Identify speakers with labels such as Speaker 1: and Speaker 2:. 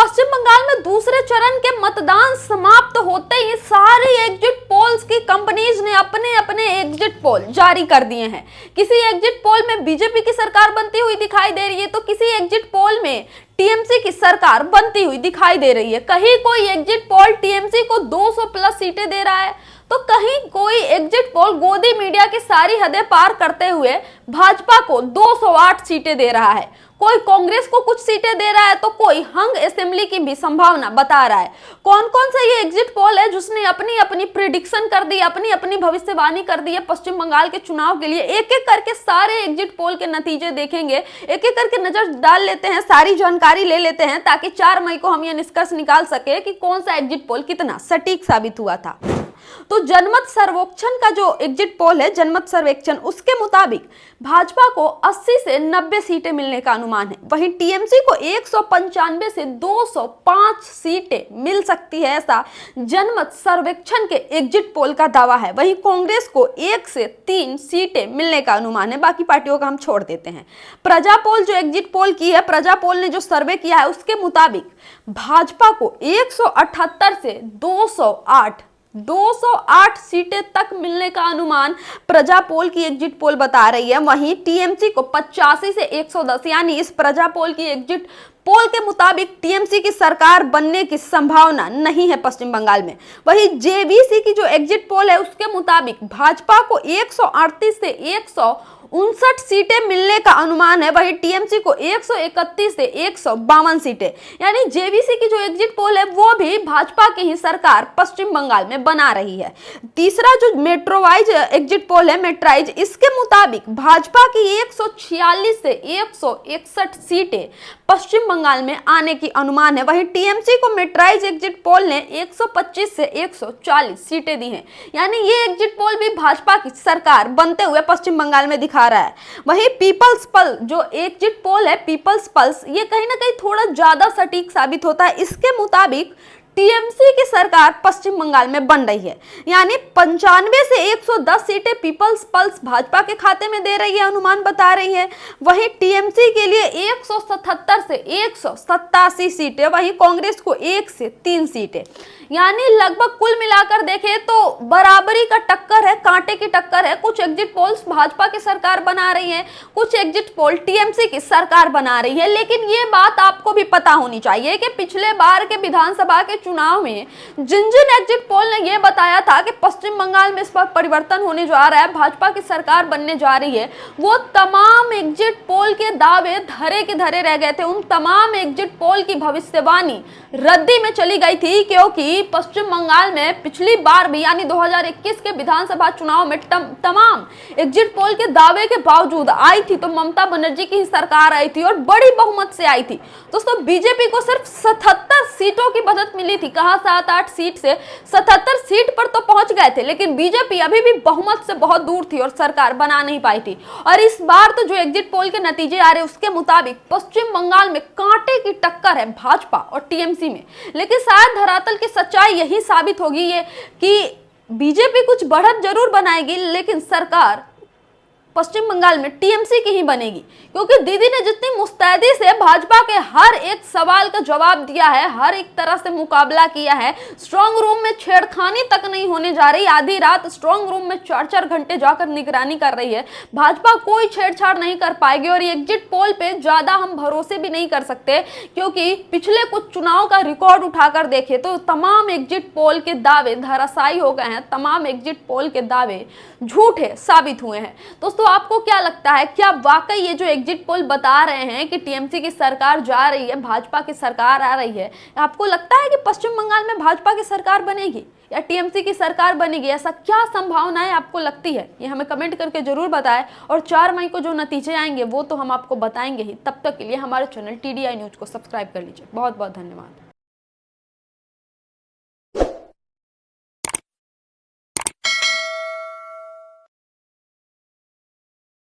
Speaker 1: पश्चिम बंगाल में दूसरे चरण के मतदान समाप्त होते ही सारी एग्जिट पोल्स की कंपनीज ने अपने अपने एग्जिट पोल जारी कर दिए हैं। किसी एग्जिट पोल में बीजेपी की सरकार बनती हुई दिखाई दे रही है तो किसी एग्जिट पोल में टीएमसी की सरकार बनती हुई दिखाई दे रही है। कहीं कोई एग्जिट पोल टीएमसी को 200 प्लस सीटें दे रहा है तो कहीं कोई एग्जिट पोल गोदी मीडिया की सारी हदें पार करते हुए भाजपा को 208 सीटें दे रहा है। कोई कांग्रेस को कुछ सीटें दे रहा है तो कोई हंग असेंबली की भी संभावना बता रहा है। कौन कौन सा ये एग्जिट पोल है जिसने अपनी अपनी प्रिडिक्शन कर दी, अपनी अपनी भविष्यवाणी कर दी है पश्चिम बंगाल के चुनाव के लिए। एक एक करके सारे एग्जिट पोल के नतीजे देखेंगे, एक एक करके नजर डाल लेते हैं, सारी जानकारी ले लेते हैं ताकि 4 मई को हम ये निष्कर्ष निकाल सके कि कौन सा एग्जिट पोल कितना सटीक साबित हुआ था। तो जनमत सर्वेक्षण का जो एग्जिट पोल है, जनमत सर्वेक्षण, उसके मुताबिक भाजपा को 80 से 90 सीटें मिलने का अनुमान है। वहीं टीएमसी को 195 से 205 सीटें मिल सकती है, ऐसा जनमत सर्वेक्षण के एग्जिट पोल का दावा है। वहीं कांग्रेस को 1 से 3 सीटें मिलने का अनुमान है, बाकी पार्टियों का हम छोड़ देते हैं। प्रजा पोल जो एग्जिट पोल की है, प्रजा पोल ने जो सर्वे किया है उसके मुताबिक भाजपा को 178 से 208 सीटें तक मिलने का अनुमान प्रजा पोल की एग्जिट पोल बता रही है। वहीं टीएमसी को 85 से 110, यानी इस प्रजा पोल की एग्जिट पोल के मुताबिक टीएमसी की सरकार बनने की संभावना नहीं है पश्चिम बंगाल में। वहीं जेवीसी की जो एग्जिट पोल है उसके मुताबिक भाजपा को 138 से 159 सीटें मिलने का अनुमान है। वहीं टीएमसी को 131 से 152 सीटें, यानी जेवीसी की जो एग्जिट पोल है वो भी भाजपा की ही सरकार पश्चिम बंगाल में बना रही है। तीसरा जो मेट्रोवाइज एग्जिट पोल है, मेट्राइज, इसके मुताबिक भाजपा की 146 से 161 सीटें पश्चिम बंगाल में आने की अनुमान है। वहीं टीएमसी को मेट्राइज एग्जिट पोल ने 125 से 140 सीटें दी हैं, यानी ये एग्जिट पोल भी भाजपा की सरकार बनते हुए पश्चिम बंगाल में दिखा रहा है। वहीं पीपल्स पल्स जो एग्जिट पोल है, पीपल्स पल्स, ये कहीं ना कहीं थोड़ा ज्यादा सटीक साबित होता है। इसके मुताबिक टीएमसी की सरकार पश्चिम बंगाल में बन रही है, यानी 95 से 110 सीटें पीपल्स पल्स भाजपा के खाते में दे रही है, अनुमान बता रही है। वहीं टीएमसी के लिए 177 से 187 सीटें, वहीं कांग्रेस को 1 से 3 सीटें, यानी लगभग कुल मिलाकर देखें तो बराबरी का टक्कर है, कांटे की टक्कर है। कुछ एग्जिट पोल्स भाजपा की सरकार बना रही है, कुछ एग्जिट पोल टीएमसी की सरकार बना रही है। लेकिन ये बात आपको भी पता होनी चाहिए कि पिछले बार के विधानसभा के चुनाव में जिन जिन एग्जिट पोल ने यह बताया था कि पश्चिम बंगाल में इस पर परिवर्तन होने जा रहा है, भाजपा की सरकार बनने जा रही है, वो तमाम एग्जिट पोल के दावे धरे के धरे रह गए थे। उन तमाम एग्जिट पोल की भविष्यवाणी रद्दी में चली गई थी, क्योंकि पश्चिम बंगाल में पिछली बार भी यानी 2021 के विधानसभा चुनाव में तमाम एग्जिट पोल के दावे के बावजूद आई थी तो ममता बनर्जी की ही सरकार आई थी और बड़ी बहुमत से आई थी। दोस्तों, बीजेपी को सिर्फ 77 सीटों की बढ़त मिली थी, कहा 7-8 सीट से 77 सीट पर तो पहुंच गए थे, लेकिन बीजेपी अभी भी बहुमत से बहुत दूर थी और सरकार बना नहीं पाई थी। और इस बार तो जो एग्जिट पोल के नतीजे आ रहे उसके मुताबिक पश्चिम बंगाल में कांटे की टक्कर है भाजपा और टीएमसी में। लेकिन शायद धरातल की सच्चाई यही साबित होगी ये कि बीजेपी कुछ बढ़त जरूर बनाएगी, लेकिन सरकार पश्चिम बंगाल में टीएमसी की ही बनेगी, क्योंकि दीदी ने जितनी मुस्तैदी से भाजपा के हर एक सवाल का जवाब दिया है, हर एक तरह से मुकाबला किया है। स्ट्रांग रूम में छेड़खानी तक नहीं होने जा रही, आधी रात स्ट्रांग रूम में 4-4 घंटे जाकर निगरानी कर रही है। भाजपा कोई छेड़छाड़ नहीं कर पाएगी और एग्जिट पोल पे ज्यादा हम भरोसे भी नहीं कर सकते, क्योंकि पिछले कुछ चुनाव का रिकॉर्ड उठाकर देखे तो तमाम एग्जिट पोल के दावे धराशायी हो गए हैं, तमाम एग्जिट पोल के दावे झूठे साबित हुए हैं। दोस्तों, आपको क्या लगता है, क्या वाकई ये जो एग्जिट पोल बता रहे हैं कि टीएमसी की सरकार जा रही है, भाजपा की सरकार आ रही है, आपको लगता है कि पश्चिम बंगाल में भाजपा की सरकार बनेगी या टीएमसी की सरकार बनेगी? ऐसा क्या संभावनाएं आपको लगती है, ये हमें कमेंट करके जरूर बताएं। और 4 मई को जो नतीजे आएंगे वो तो हम आपको बताएंगे ही। तब तक के लिए हमारे चैनल TDI न्यूज को सब्सक्राइब कर लीजिए। बहुत बहुत धन्यवाद।